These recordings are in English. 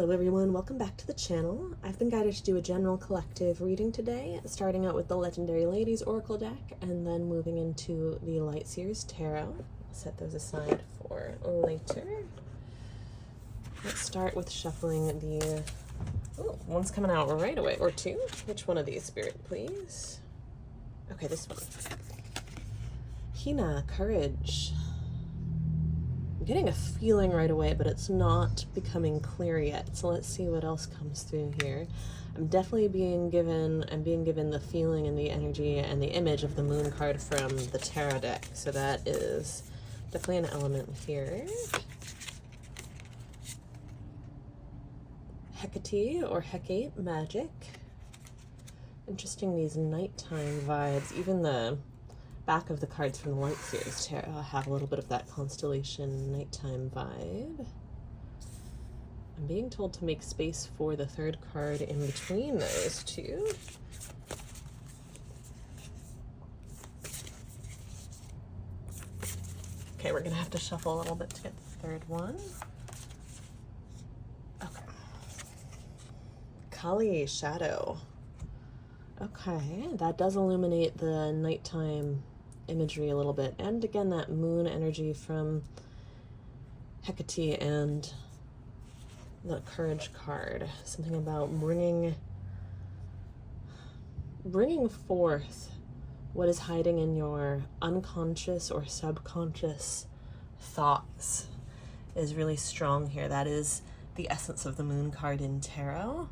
Hello everyone, welcome back to the channel. I've been guided to do a general collective reading today, starting out with the Legendary Ladies Oracle deck and then moving into the Light Seers Tarot. I'll set those aside for later. Let's start with shuffling the... Oh, one's coming out right away, or two. Which one of these, Spirit, please? Okay, this one. Hina, Courage. I'm getting a feeling right away, but it's not becoming clear yet. So let's see what else comes through here. I'm being given the feeling and the energy and the image of the moon card from the tarot deck. So that is definitely an element here. Hecate or Hecate magic. Interesting, these nighttime vibes. Even the back of the cards from the Light Series Tarot have a little bit of that constellation nighttime vibe. I'm being told to make space for the third card in between those two. Okay, we're gonna have to shuffle a little bit to get the third one. Okay. Kali, Shadow. Okay, that does illuminate the nighttime imagery a little bit. And again, that moon energy from Hecate and the Courage card. Something about bringing forth what is hiding in your unconscious or subconscious thoughts is really strong here. That is the essence of the moon card in tarot.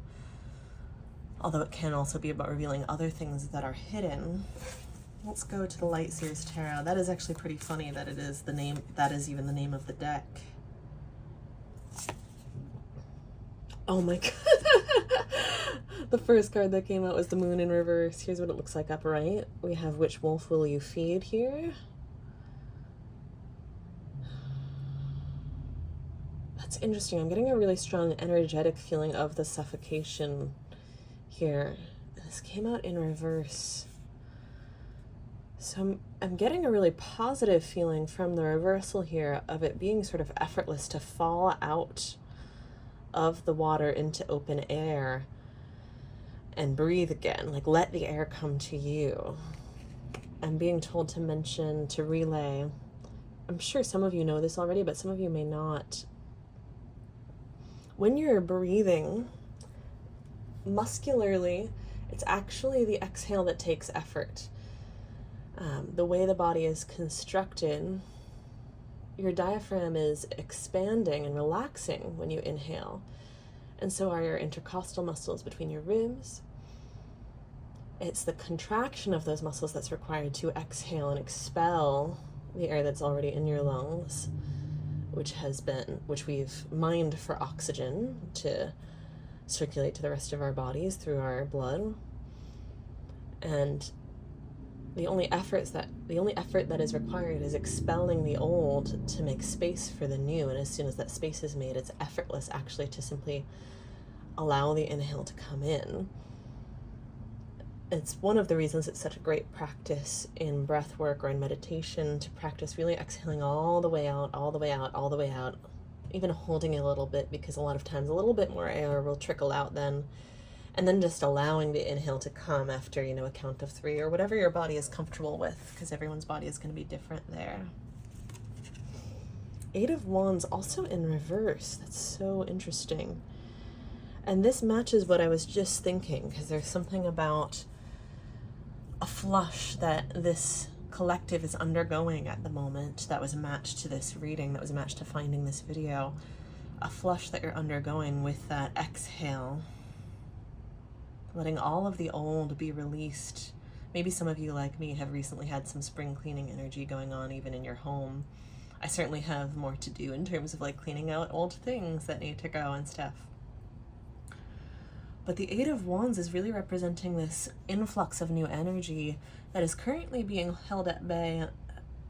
Although it can also be about revealing other things that are hidden. Let's go to the Light Seers Tarot. That is actually pretty funny that it is the name, that is even the name of the deck. Oh my god. The first card that came out was the moon in reverse. Here's what it looks like upright. We have Which Wolf Will You Feed here. That's interesting. I'm getting a really strong energetic feeling of the suffocation here. This came out in reverse. So I'm getting a really positive feeling from the reversal here of it being sort of effortless to fall out of the water into open air and breathe again. Like, let the air come to you. I'm being told to mention, to relay. I'm sure some of you know this already, but some of you may not. When you're breathing muscularly, it's actually the exhale that takes effort. The way the body is constructed, your diaphragm is expanding and relaxing when you inhale, and so are your intercostal muscles between your ribs. It's the contraction of those muscles that's required to exhale and expel the air that's already in your lungs, which we've mined for oxygen to circulate to the rest of our bodies through our blood. And the only effort that is required is expelling the old to make space for the new. And as soon as that space is made, it's effortless actually to simply allow the inhale to come in. It's one of the reasons it's such a great practice in breath work or in meditation, to practice really exhaling all the way out, all the way out, all the way out, even holding a little bit, because a lot of times a little bit more air will trickle out then. And then just allowing the inhale to come after, a count of 3 or whatever your body is comfortable with, because everyone's body is going to be different there. 8 of Wands also in reverse. That's so interesting. And this matches what I was just thinking, because there's something about a flush that this collective is undergoing at the moment that was matched to this reading, that was matched to finding this video. A flush that you're undergoing with that exhale. Letting all of the old be released. Maybe some of you, like me, have recently had some spring cleaning energy going on even in your home. I certainly have more to do in terms of like cleaning out old things that need to go and stuff. But the 8 of Wands is really representing this influx of new energy that is currently being held at bay.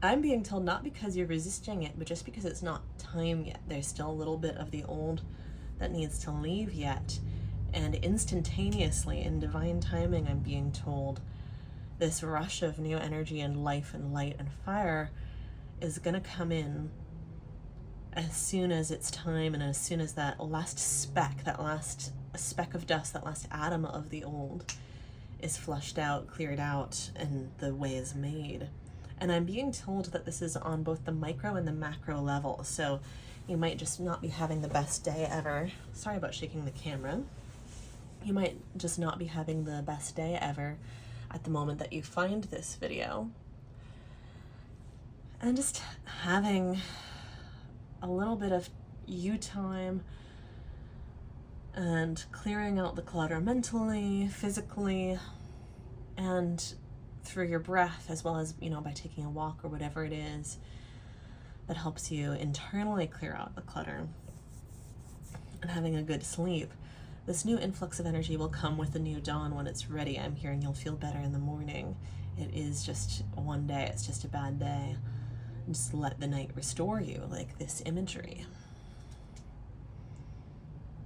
I'm being told not because you're resisting it, but just because it's not time yet. There's still a little bit of the old that needs to leave yet. And instantaneously, in divine timing, I'm being told, this rush of new energy and life and light and fire is going to come in as soon as it's time, and as soon as that last speck of dust, that last atom of the old is flushed out, cleared out, and the way is made. And I'm being told that this is on both the micro and the macro level, so you might just not be having the best day ever. Sorry about shaking the camera. You might just not be having the best day ever at the moment that you find this video. And just having a little bit of you time and clearing out the clutter mentally, physically, and through your breath, as well as, by taking a walk or whatever it is that helps you internally clear out the clutter, and having a good sleep. This new influx of energy will come with the new dawn when it's ready. I'm hearing you'll feel better in the morning. It is just one day, it's just a bad day. Just let the night restore you, like this imagery.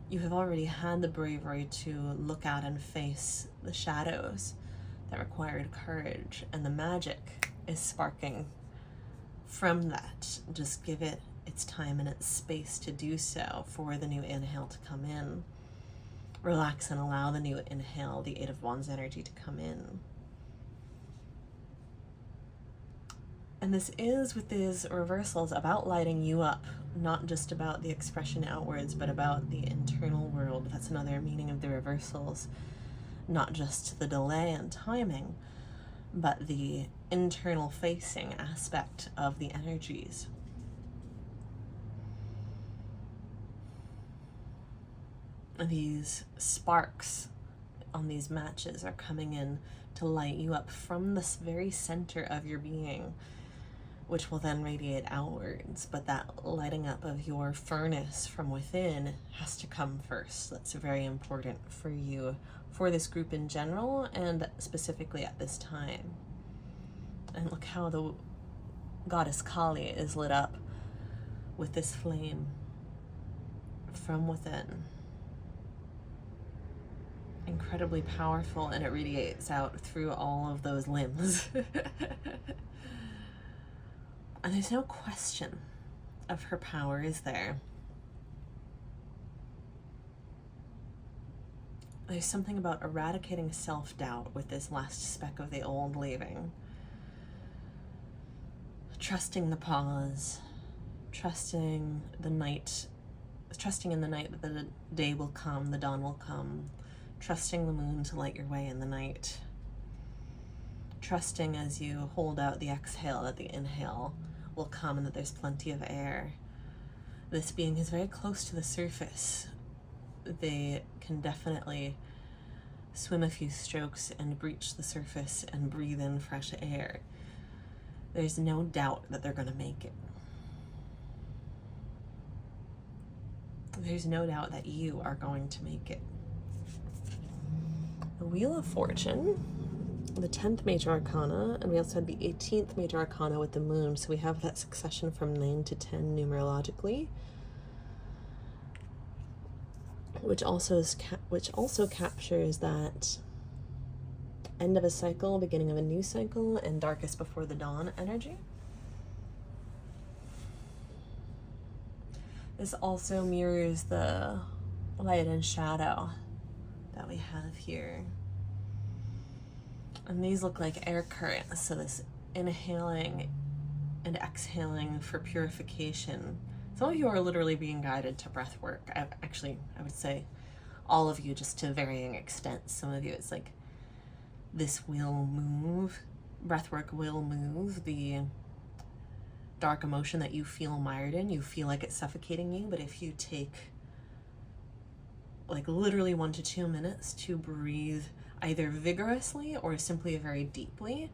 You have already had the bravery to look at and face the shadows that required courage, and the magic is sparking from that. Just give it its time and its space to do so for the new inhale to come in. Relax and allow the new inhale, the Eight of Wands energy, to come in. And this is, with these reversals, about lighting you up, not just about the expression outwards, but about the internal world. That's another meaning of the reversals. Not just the delay and timing, but the internal facing aspect of the energies. These sparks on these matches are coming in to light you up from this very center of your being, which will then radiate outwards. But that lighting up of your furnace from within has to come first. That's very important for you, for this group in general, and specifically at this time. And look how the goddess Kali is lit up with this flame from within. Incredibly powerful, and it radiates out through all of those limbs. And there's no question of her power, is there? There's something about eradicating self-doubt with this last speck of the old leaving. Trusting the pause, trusting in the night that the day will come, the dawn will come, trusting the moon to light your way in the night, trusting as you hold out the exhale that the inhale will come and that there's plenty of air. This being is very close to the surface. They can definitely swim a few strokes and breach the surface and breathe in fresh air. There's no doubt that they're going to make it. There's no doubt that you are going to make it. The Wheel of Fortune, the 10th major arcana, and we also had the 18th major arcana with the moon, so we have that succession from 9 to 10 numerologically, which also captures that end of a cycle, beginning of a new cycle, and darkest before the dawn energy. This also mirrors the light and shadow that we have here. And these look like air currents, so this inhaling and exhaling for purification. Some of you are literally being guided to breath work. I would say all of you, just to varying extents. Some of you, it's like this will move, breath work will move the dark emotion that you feel mired in. You feel like it's suffocating you, but if you take like literally 1 to 2 minutes to breathe either vigorously or simply very deeply,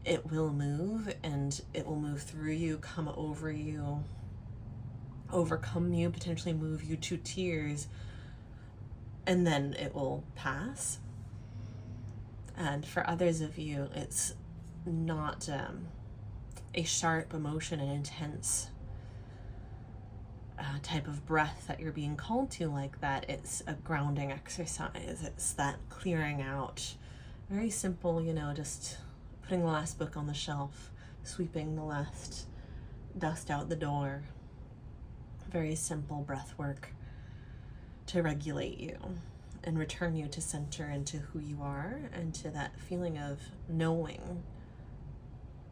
it will move, and it will move through you, come over you, overcome you, potentially move you to tears, and then it will pass. And for others of you, it's not a sharp emotion, an intense type of breath that you're being called to like that. It's a grounding exercise. It's that clearing out. Very simple, just putting the last book on the shelf, sweeping the last dust out the door, very simple breath work to regulate you and return you to center and to who you are and to that feeling of knowing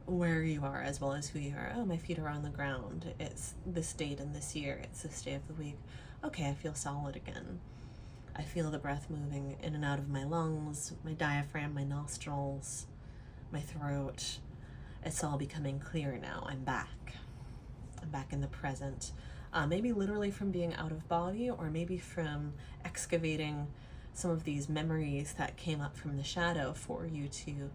where you are as well as who you are. Oh, my feet are on the ground. It's this date and this year. It's this day of the week. Okay, I feel solid again. I feel the breath moving in and out of my lungs, my diaphragm, my nostrils, my throat. It's all becoming clear now. I'm back. I'm back in the present. Maybe literally from being out of body, or maybe from excavating some of these memories that came up from the shadow for you to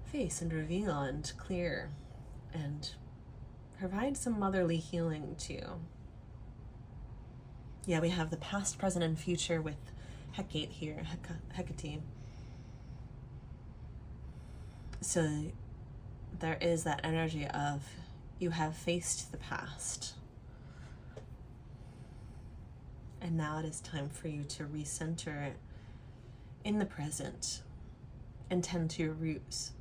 face and reveal and clear and provide some motherly healing too. Yeah, we have the past, present, and future with Hecate here, Hecate. So there is that energy of you have faced the past. And now it is time for you to recenter in the present and tend to your roots.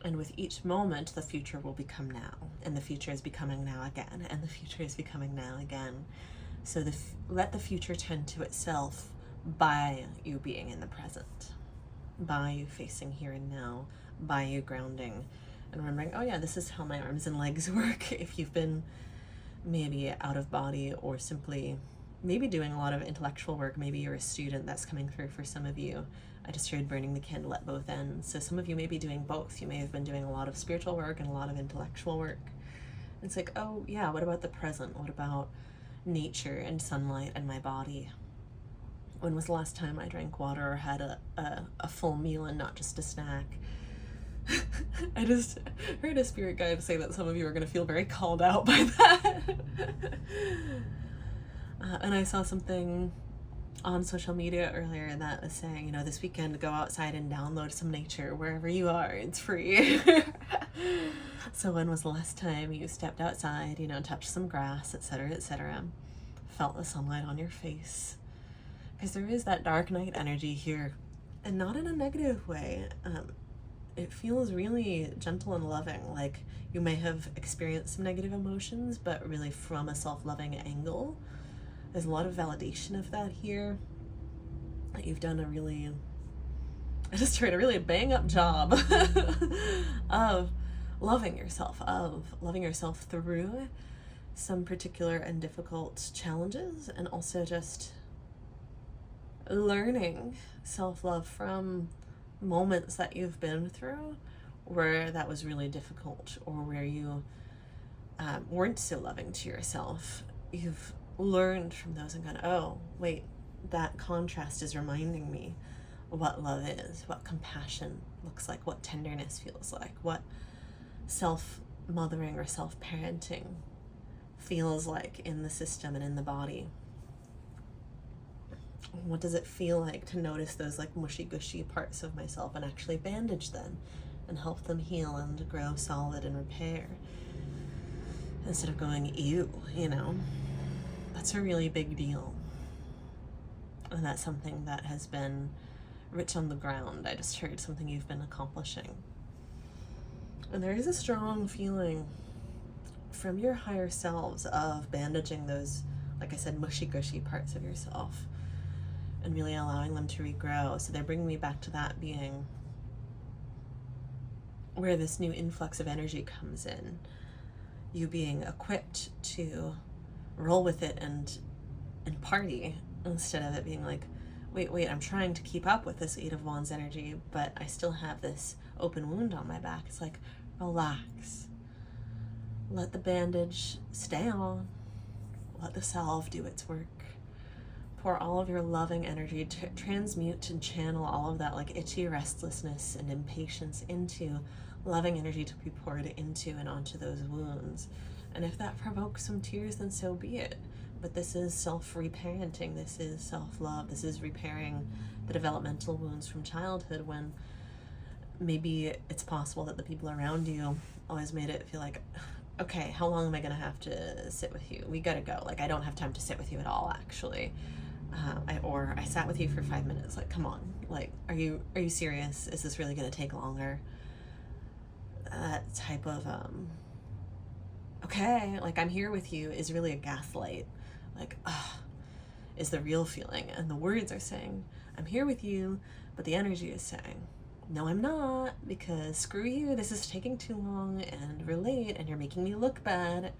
And with each moment, the future will become now. And the future is becoming now again. And the future is becoming now again. So let the future tend to itself by you being in the present. By you facing here and now. By you grounding. And remembering, oh yeah, this is how my arms and legs work. If you've been maybe out of body, or simply maybe doing a lot of intellectual work. Maybe you're a student, that's coming through for some of you. I just heard burning the candle at both ends. So some of you may be doing both. You may have been doing a lot of spiritual work and a lot of intellectual work. It's like, oh yeah, what about the present? What about nature and sunlight and my body? When was the last time I drank water or had a full meal and not just a snack? I just heard a spirit guide say that some of you are going to feel very called out by that. And I saw something on social media earlier that was saying, this weekend, go outside and download some nature wherever you are. It's free. So when was the last time you stepped outside, touched some grass, etc., etc., felt the sunlight on your face? Because there is that dark night energy here, and not in a negative way. It feels really gentle and loving, like you may have experienced some negative emotions, but really from a self-loving angle. There's a lot of validation of that here. That you've done a really bang up job of loving yourself through some particular and difficult challenges, and also just learning self-love from moments that you've been through where that was really difficult, or where you weren't so loving to yourself. You've learned from those and gone, oh wait, that contrast is reminding me what love is, what compassion looks like, what tenderness feels like, what self-mothering or self-parenting feels like in the system and in the body. What does it feel like to notice those like mushy-gushy parts of myself and actually bandage them and help them heal and grow solid and repair, instead of going, ew, That's a really big deal. And that's something that has been rich on the ground. I just heard something you've been accomplishing. And there is a strong feeling from your higher selves of bandaging those, like I said, mushy-gushy parts of yourself, and really allowing them to regrow. So they're bringing me back to that being where this new influx of energy comes in. You being equipped to roll with it and party, instead of it being like, wait, I'm trying to keep up with this Eight of Wands energy, but I still have this open wound on my back. It's like, relax. Let the bandage stay on. Let the salve do its work. Pour all of your loving energy to transmute and channel all of that like itchy restlessness and impatience into loving energy to be poured into and onto those wounds. And if that provokes some tears, then so be it. But this is self-reparenting. This is self-love. This is repairing the developmental wounds from childhood, when maybe it's possible that the people around you always made it feel like, okay, how long am I going to have to sit with you? We got to go. Like, I don't have time to sit with you at all, actually. I sat with you for 5 minutes. Like, come on. Like, are you serious? Is this really going to take longer? That type of okay, like I'm here with you is really a gaslight. Like, is the real feeling. And the words are saying, I'm here with you, but the energy is saying, no, I'm not, because screw you, this is taking too long, and we're late, and you're making me look bad,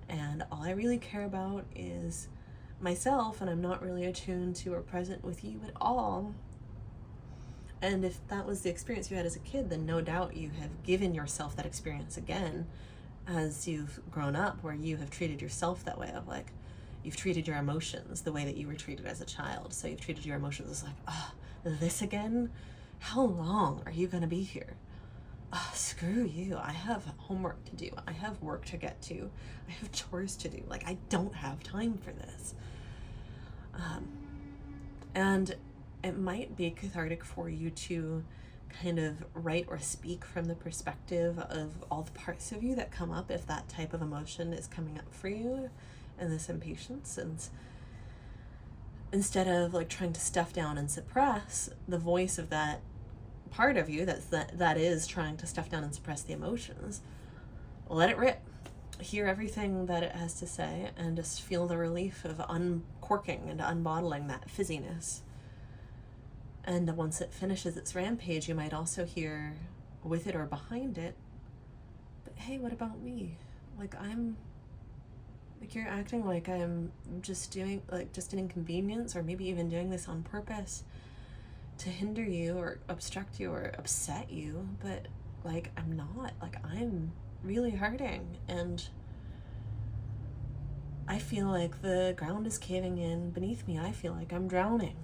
and all I really care about is myself, and I'm not really attuned to or present with you at all. And if that was the experience you had as a kid, then no doubt you have given yourself that experience again as you've grown up, where you have treated yourself that way, of like, you've treated your emotions the way that you were treated as a child. So you've treated your emotions as like, this again? How long are you going to be here? Screw you. I have homework to do. I have work to get to. I have chores to do. Like, I don't have time for this. And it might be cathartic for you to kind of write or speak from the perspective of all the parts of you that come up if that type of emotion is coming up for you, and this impatience, and instead of like trying to stuff down and suppress the voice of that part of you that is trying to stuff down and suppress the emotions, let it rip. Hear everything that it has to say, and just feel the relief of uncorking and unbottling that fizziness. And once it finishes its rampage, you might also hear with it or behind it, but hey, what about me? Like, you're acting like I'm just doing, like, just an inconvenience, or maybe even doing this on purpose to hinder you or obstruct you or upset you, but like, I'm not. Like, I'm really hurting, and I feel like the ground is caving in beneath me. I feel like I'm drowning,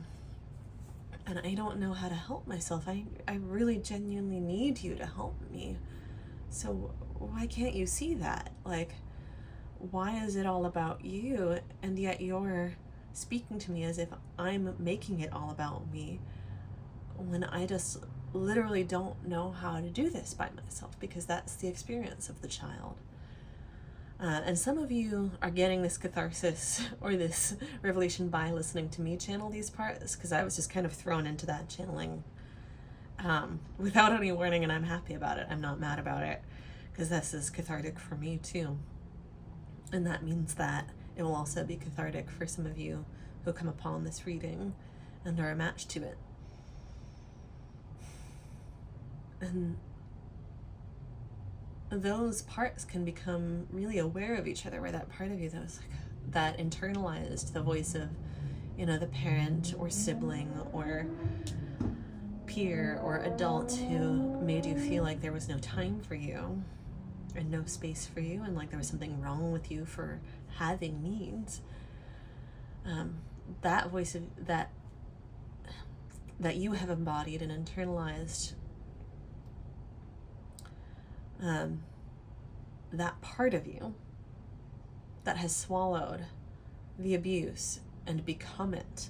and I don't know how to help myself. I really genuinely need you to help me. So why can't you see that? Like, why is it all about you, and yet you're speaking to me as if I'm making it all about me, when I just literally don't know how to do this by myself, because that's the experience of the child. And some of you are getting this catharsis or this revelation by listening to me channel these parts, because I was just kind of thrown into that channeling without any warning, and I'm happy about it. I'm not mad about it, because this is cathartic for me too. And that means that it will also be cathartic for some of you who come upon this reading and are a match to it. And those parts can become really aware of each other, where that part of you that was like, that internalized the voice of, the parent or sibling or peer or adult who made you feel like there was no time for you and no space for you, and like there was something wrong with you for having needs. That voice of that you have embodied and internalized, that part of you that has swallowed the abuse and become it,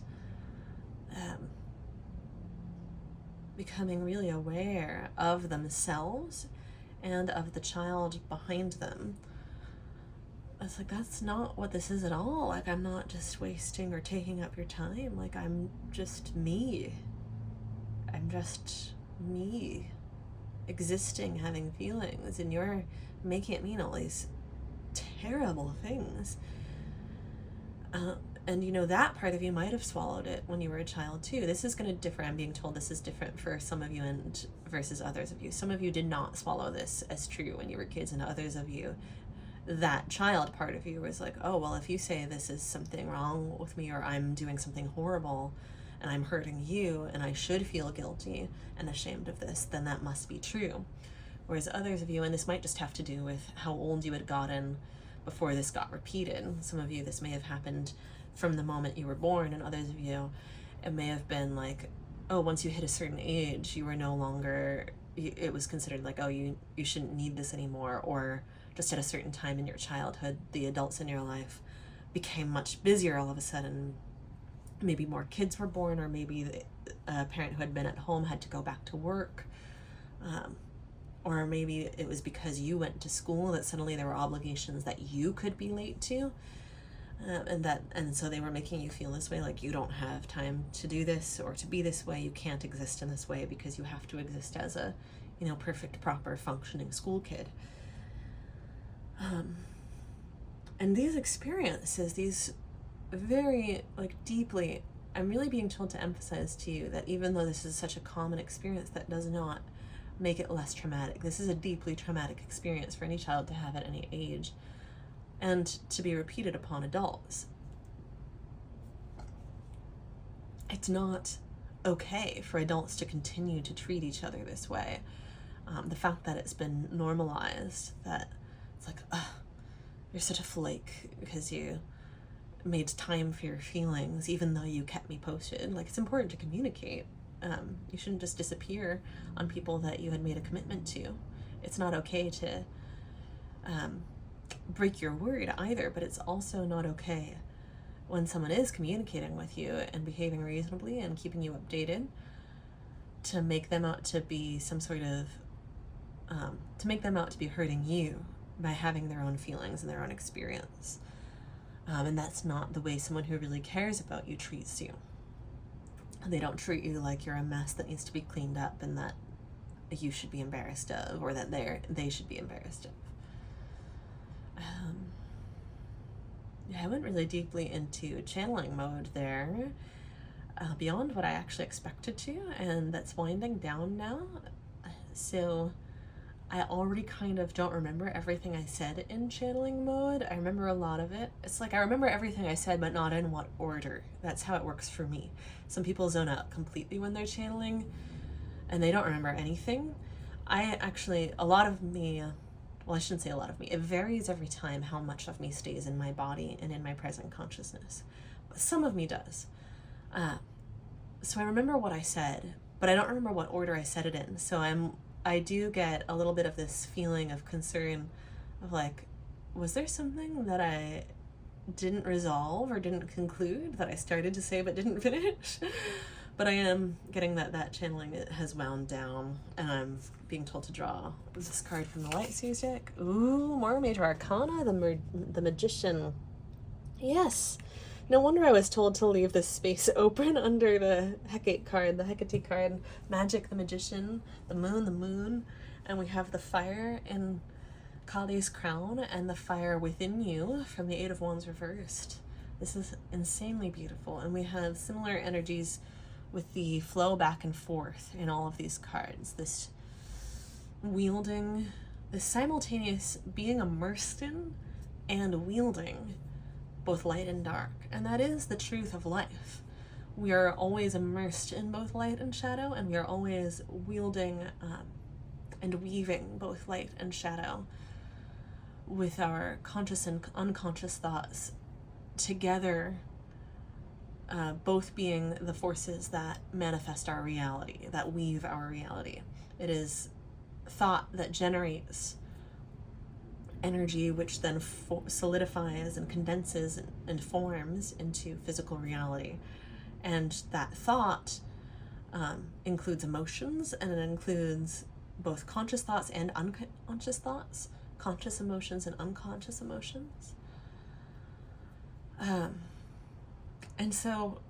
becoming really aware of themselves and of the child behind them. It's like, that's not what this is at all. Like, I'm not just wasting or taking up your time. Like, I'm just me. I'm just me existing, having feelings, and you're making it mean all these terrible things. And that part of you might have swallowed it when you were a child too. This is going to differ. I'm being told this is different for some of you and versus others of you. Some of you did not swallow this as true when you were kids, and others of you, that child part of you was like, oh, well, if you say this is something wrong with me, or I'm doing something horrible and I'm hurting you and I should feel guilty and ashamed of this, then that must be true. Whereas others of you, and this might just have to do with how old you had gotten before this got repeated. Some of you, this may have happened from the moment you were born, and others of you, it may have been like, oh, once you hit a certain age, you were no longer, it was considered like, oh, you shouldn't need this anymore, or just at a certain time in your childhood, the adults in your life became much busier all of a sudden. Maybe more kids were born, or maybe a parent who had been at home had to go back to work. Or maybe it was because you went to school that suddenly there were obligations that you could be late to. And so they were making you feel this way, like you don't have time to do this or to be this way. You can't exist in this way because you have to exist as a, perfect, proper, functioning school kid. And these experiences, these very, like, deeply, I'm really being told to emphasize to you that even though this is such a common experience, that does not make it less traumatic. This is a deeply traumatic experience for any child to have at any age, and to be repeated upon adults. It's not okay for adults to continue to treat each other this way. The fact that it's been normalized, that it's like, you're such a flake because you made time for your feelings, even though you kept me posted. Like, it's important to communicate. You shouldn't just disappear on people that you had made a commitment to. It's not okay to break your word either, but it's also not okay when someone is communicating with you and behaving reasonably and keeping you updated, to make them out to be some sort of, to make them out to be hurting you by having their own feelings and their own experience. And that's not the way someone who really cares about you treats you. They don't treat you like you're a mess that needs to be cleaned up and that you should be embarrassed of, or that they should be embarrassed of. Yeah, I went really deeply into channeling mode there, beyond what I actually expected to, and that's winding down now. So I already kind of don't remember everything I said in channeling mode. I remember a lot of it. It's like I remember everything I said, but not in what order. That's how it works for me. Some people zone out completely when they're channeling, and they don't remember anything. A lot of me, well, I shouldn't say a lot of me. It varies every time how much of me stays in my body and in my present consciousness. But some of me does. So I remember what I said, but I don't remember what order I said it in. So I do get a little bit of this feeling of concern of like, was there something that I didn't resolve or didn't conclude that I started to say but didn't finish? But I am getting that channeling has wound down, and I'm being told to draw this card from the Light Seers deck. Ooh, more Major Arcana, the Magician. Yes. No wonder I was told to leave this space open under the Hecate card, the Hecate card, Magic, the Magician, the Moon, and we have the fire in Kali's crown and the fire within you from the Eight of Wands reversed. This is insanely beautiful, and we have similar energies with the flow back and forth in all of these cards. This wielding, this simultaneous being immersed in and wielding both light and dark. And that is the truth of life. We are always immersed in both light and shadow, and we are always wielding and weaving both light and shadow with our conscious and unconscious thoughts together, both being the forces that manifest our reality, that weave our reality. It is thought that generates energy, which then solidifies and condenses and forms into physical reality. And that thought includes emotions, and it includes both conscious thoughts and unconscious thoughts, conscious emotions and unconscious emotions. And so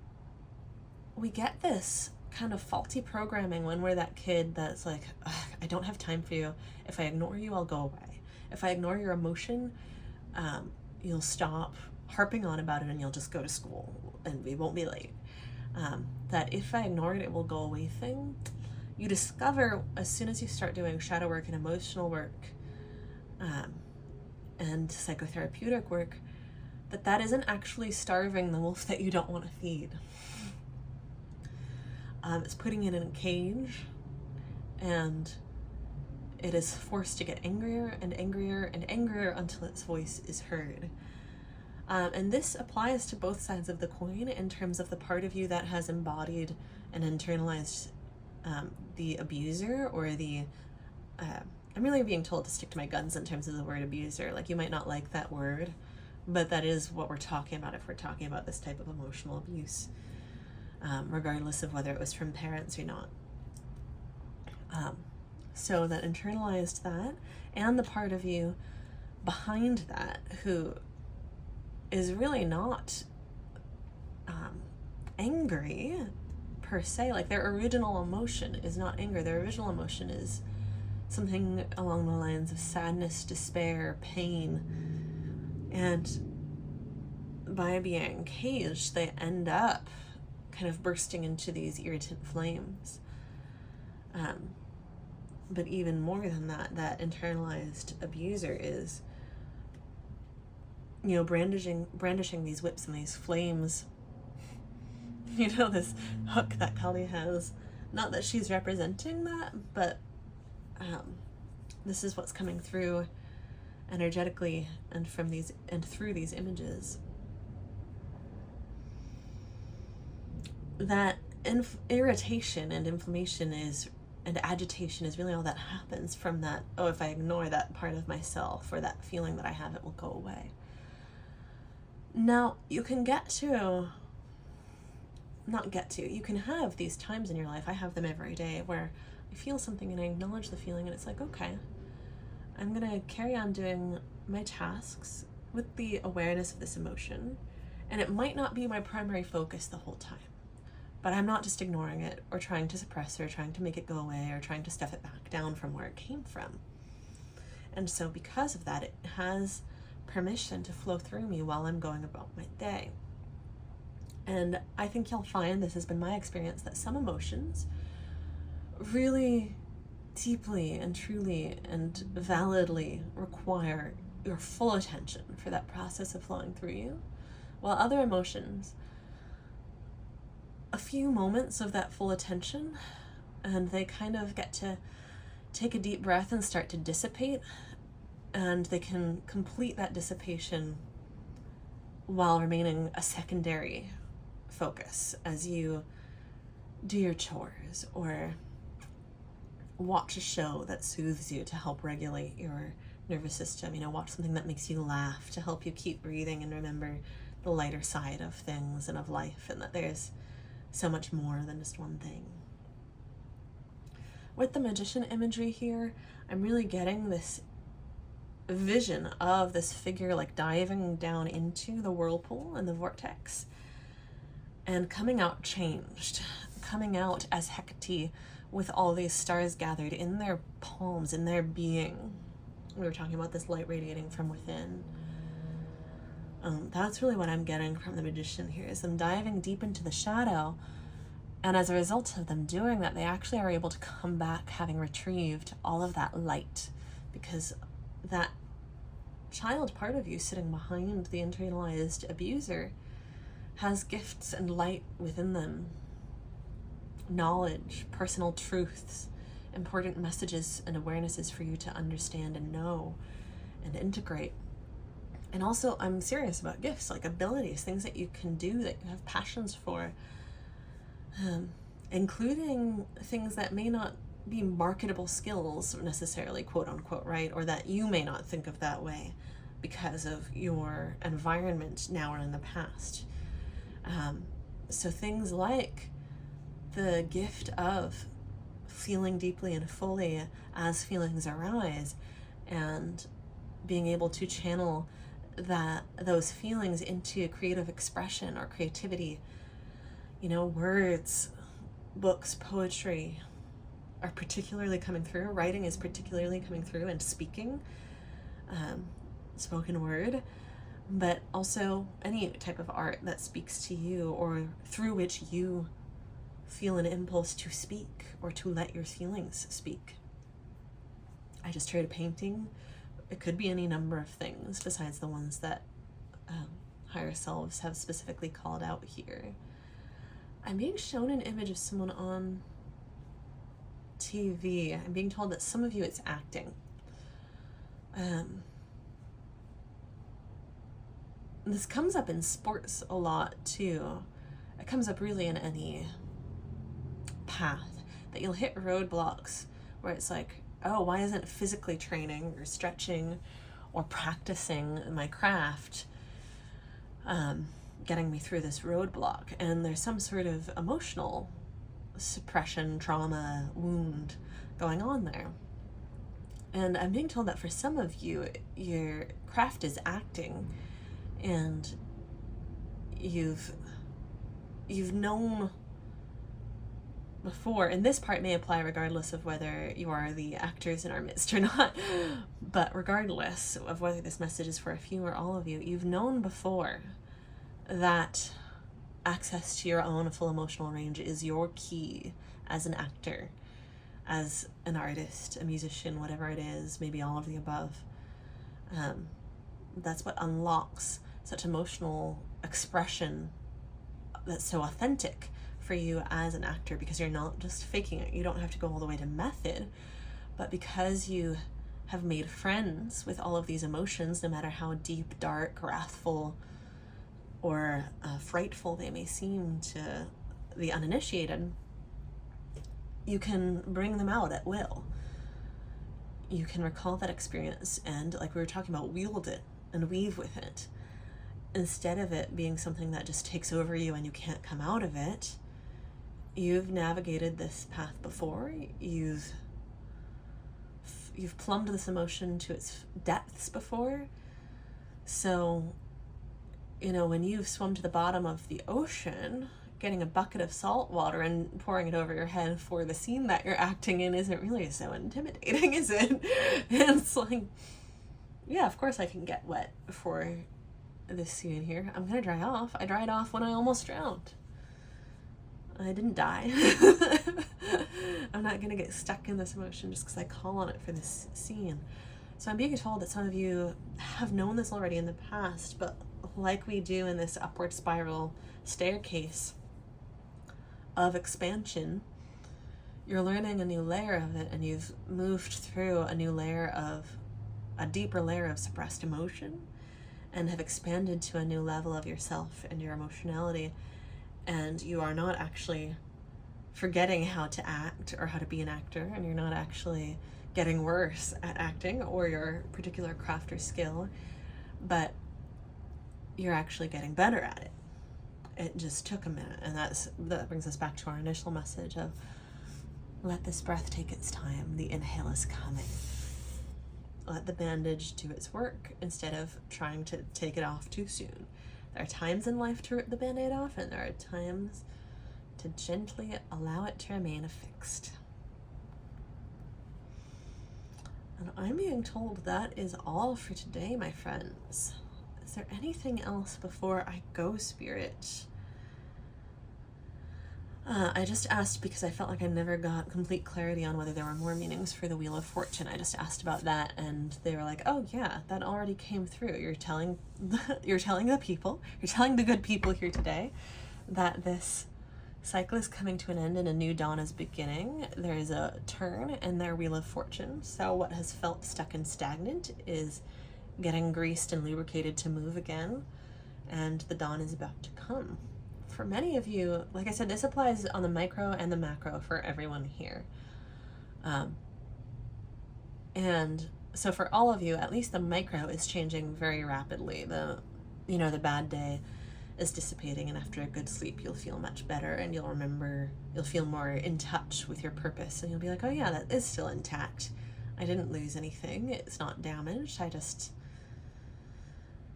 we get this kind of faulty programming when we're that kid that's like, I don't have time for you. If I ignore you, I'll go away. If I ignore your emotion, you'll stop harping on about it and you'll just go to school and we won't be late. That if I ignore it, it will go away thing. You discover as soon as you start doing shadow work and emotional work and psychotherapeutic work, that isn't actually starving the wolf that you don't want to feed. It's putting it in a cage, and it is forced to get angrier and angrier and angrier until its voice is heard. And this applies to both sides of the coin in terms of the part of you that has embodied and internalized the abuser, or the I'm really being told to stick to my guns in terms of the word abuser. Like, you might not like that word, but that is what we're talking about if we're talking about this type of emotional abuse, regardless of whether it was from parents or not. So that internalized that, and the part of you behind that who is really not angry per se. Like, their original emotion is not anger. Their original emotion is something along the lines of sadness, despair, pain, And by being caged, they end up kind of bursting into these irritant flames. But even more than that, that internalized abuser is, brandishing these whips and these flames. This hook that Kali has. Not that she's representing that, but this is what's coming through energetically and from these and through these images. That irritation and inflammation and agitation is really all that happens from that, if I ignore that part of myself or that feeling that I have, it will go away. Now, you can you can have these times in your life, I have them every day, where I feel something and I acknowledge the feeling and it's like, okay, I'm gonna carry on doing my tasks with the awareness of this emotion, and it might not be my primary focus the whole time, but I'm not just ignoring it or trying to suppress it or trying to make it go away or trying to stuff it back down from where it came from. And so because of that, it has permission to flow through me while I'm going about my day. And I think you'll find, this has been my experience, that some emotions really deeply and truly and validly require your full attention for that process of flowing through you, while other emotions, a few moments of that full attention, and they kind of get to take a deep breath and start to dissipate, and they can complete that dissipation while remaining a secondary focus as you do your chores or watch a show that soothes you to help regulate your nervous system. Watch something that makes you laugh to help you keep breathing and remember the lighter side of things and of life, and that there's so much more than just one thing. With the magician imagery here, I'm really getting this vision of this figure like diving down into the whirlpool and the vortex and coming out changed, coming out as Hecate with all these stars gathered in their palms, in their being. We were talking about this light radiating from within. That's really what I'm getting from the magician here, is them diving deep into the shadow, and as a result of them doing that, they actually are able to come back having retrieved all of that light, because that child part of you sitting behind the internalized abuser has gifts and light within them, knowledge, personal truths, important messages and awarenesses for you to understand and know and integrate. And also, I'm serious about gifts, like abilities, things that you can do, that you have passions for, including things that may not be marketable skills necessarily, quote unquote, right? Or that you may not think of that way because of your environment now or in the past. So things like the gift of feeling deeply and fully as feelings arise, and being able to channel those feelings into creative expression or creativity. Words, books, poetry are particularly coming through. Writing is particularly coming through, and speaking, spoken word, but also any type of art that speaks to you or through which you feel an impulse to speak or to let your feelings speak. I just tried painting. It could be any number of things besides the ones that higher selves have specifically called out here. I'm being shown an image of someone on TV. I'm being told that some of you, it's acting. This comes up in sports a lot too. It comes up really in any path, that you'll hit roadblocks where it's like, oh, why isn't physically training or stretching or practicing my craft getting me through this roadblock? And there's some sort of emotional suppression, trauma, wound going on there. And I'm being told that for some of you, your craft is acting, and you've known before, and this part may apply regardless of whether you are the actors in our midst or not, but regardless of whether this message is for a few or all of you, you've known before that access to your own full emotional range is your key as an actor, as an artist, a musician, whatever it is, maybe all of the above. That's what unlocks such emotional expression that's so authentic for you as an actor, because you're not just faking it. You don't have to go all the way to method, but because you have made friends with all of these emotions, no matter how deep, dark, wrathful, or frightful they may seem to the uninitiated, you can bring them out at will. You can recall that experience and, like we were talking about, wield it and weave with it. Instead of it being something that just takes over you and you can't come out of it, you've navigated this path before. You've plumbed this emotion to its depths before. So, you know, when you've swum to the bottom of the ocean, getting a bucket of salt water and pouring it over your head for the scene that you're acting in isn't really so intimidating, is it? And it's like, yeah, of course I can get wet for this scene here. I'm gonna dry off. I dried off when I almost drowned. I didn't die. I'm not gonna get stuck in this emotion just because I call on it for this scene. So I'm being told that some of you have known this already in the past, but like we do in this upward spiral staircase of expansion, you're learning a new layer of it, and you've moved through a deeper layer of suppressed emotion, and have expanded to a new level of yourself and your emotionality. And you are not actually forgetting how to act or how to be an actor, and you're not actually getting worse at acting or your particular craft or skill, but you're actually getting better at it. It just took a minute, and that brings us back to our initial message of let this breath take its time. The inhale is coming. Let the bandage do its work instead of trying to take it off too soon. There are times in life to rip the Band-Aid off, and there are times to gently allow it to remain affixed. And I'm being told that is all for today, my friends. Is there anything else before I go, Spirit? I just asked because I felt like I never got complete clarity on whether there were more meanings for the Wheel of Fortune. I just asked about that, and they were like, "Oh yeah, that already came through. You're telling the good people here today that this cycle is coming to an end and a new dawn is beginning. There is a turn in their Wheel of Fortune. So what has felt stuck and stagnant is getting greased and lubricated to move again, and the dawn is about to come." For many of you, like I said, this applies on the micro and the macro for everyone here. And so for all of you, at least the micro is changing very rapidly. The bad day is dissipating, and after a good sleep, you'll feel much better, and you'll feel more in touch with your purpose, and you'll be like, oh yeah, that is still intact. I didn't lose anything. It's not damaged. I just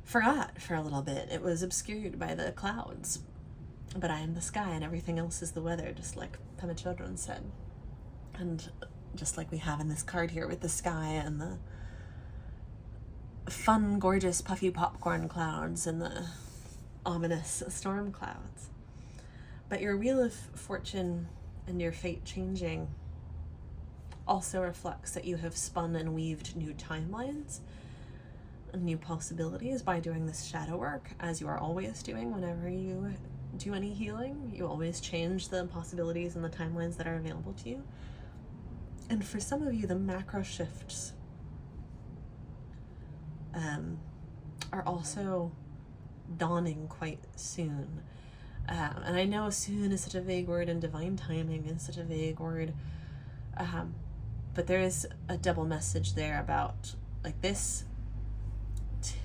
forgot for a little bit. It was obscured by the clouds. But I am the sky, and everything else is the weather, just like Pema Chodron said. And just like we have in this card here with the sky and the fun, gorgeous, puffy popcorn clouds and the ominous storm clouds. But your Wheel of Fortune and your fate changing also reflects that you have spun and weaved new timelines and new possibilities by doing this shadow work, as you are always doing whenever you do any healing. You always change the possibilities and the timelines that are available to you. And for some of you, the macro shifts are also dawning quite soon. And I know soon is such a vague word, and divine timing is such a vague word. But there is a double message there about like this.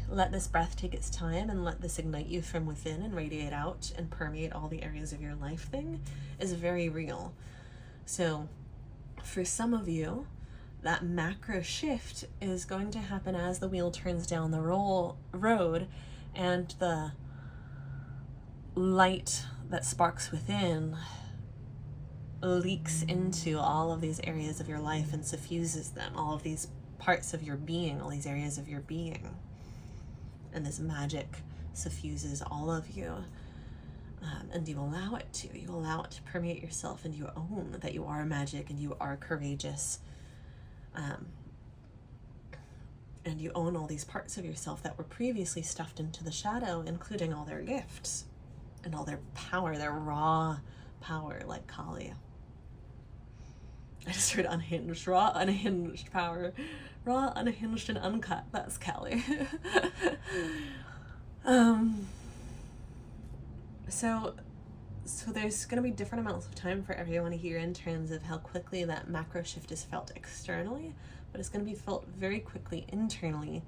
Let this breath take its time and let this ignite you from within and radiate out and permeate all the areas of your life thing is very real. So for some of you, that macro shift is going to happen as the wheel turns down the road, and the light that sparks within leaks into all of these areas of your life and suffuses them, all of these parts of your being, all these areas of your being. And this magic suffuses all of you. And you allow it to. You allow it to permeate yourself, and you own that you are magic and you are courageous. And you own all these parts of yourself that were previously stuffed into the shadow, including all their gifts and all their power, their raw power, like Kali. I just heard unhinged, raw, unhinged power. Raw, unhinged, and uncut. That's Kali. So there's going to be different amounts of time for everyone here in terms of how quickly that macro shift is felt externally, but it's going to be felt very quickly internally,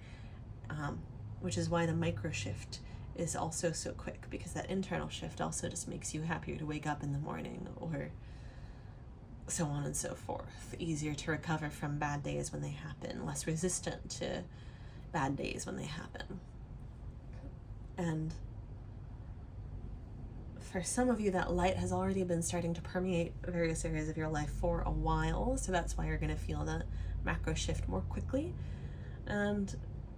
which is why the micro shift is also so quick, because that internal shift also just makes you happier to wake up in the morning, or so on and so forth. Easier to recover from bad days when they happen, less resistant to bad days when they happen. And for some of you, that light has already been starting to permeate various areas of your life for a while, so that's why you're going to feel the macro shift more quickly. And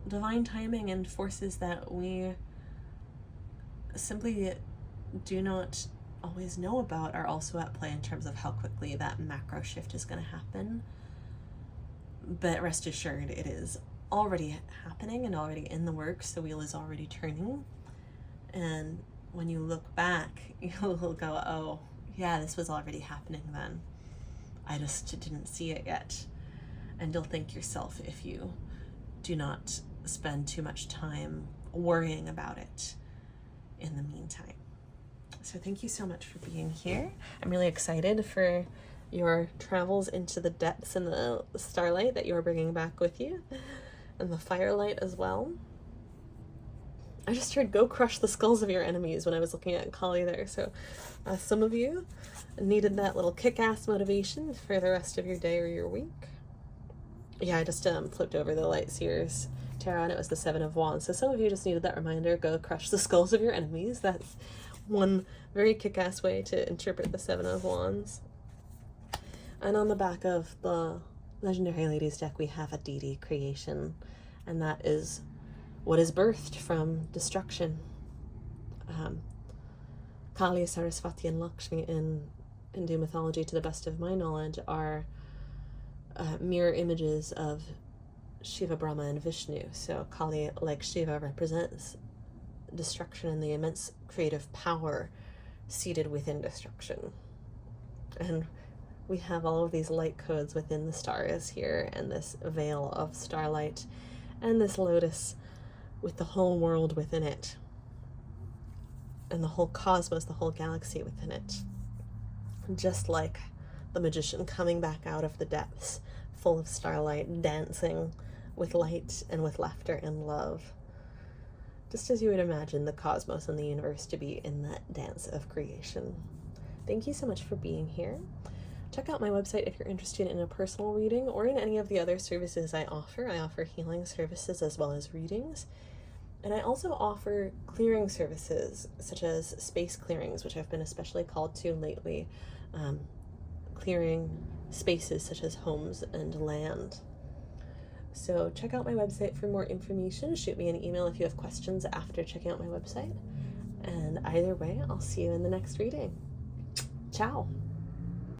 divine timing and forces that we simply do not always know about are also at play in terms of how quickly that macro shift is going to happen. But rest assured, it is already happening and already in the works. The wheel is already turning. And when you look back, you'll go, oh, yeah, this was already happening then. I just didn't see it yet. And you'll thank yourself if you do not spend too much time worrying about it in the meantime. So thank you so much for being here. I'm really excited for your travels into the depths and the starlight that you're bringing back with you, and the firelight as well. I just heard go crush the skulls of your enemies when I was looking at Kali there. So some of you needed that little kick-ass motivation for the rest of your day or your week. Yeah, I just flipped over the Light Seers Tarot, and it was the Seven of Wands. So some of you just needed that reminder, go crush the skulls of your enemies. That's one very kick-ass way to interpret the Seven of Wands. And on the back of the Legendary Ladies deck, we have a deity creation, and that is what is birthed from destruction. Kali, Saraswati, and Lakshmi in Hindu mythology, to the best of my knowledge, are mirror images of Shiva, Brahma, and Vishnu. So Kali, like Shiva, represents destruction and the immense creative power seated within destruction. And we have all of these light codes within the stars here, and this veil of starlight, and this lotus with the whole world within it, and the whole cosmos, the whole galaxy within it. Just like the magician coming back out of the depths, full of starlight, dancing with light and with laughter and love. Just as you would imagine the cosmos and the universe to be in that dance of creation. Thank you so much for being here. Check out my website if you're interested in a personal reading or in any of the other services I offer. I offer healing services as well as readings. And I also offer clearing services, such as space clearings, which I've been especially called to lately, clearing spaces such as homes and land. So check out my website for more information. Shoot me an email if you have questions after checking out my website. And either way, I'll see you in the next reading. Ciao.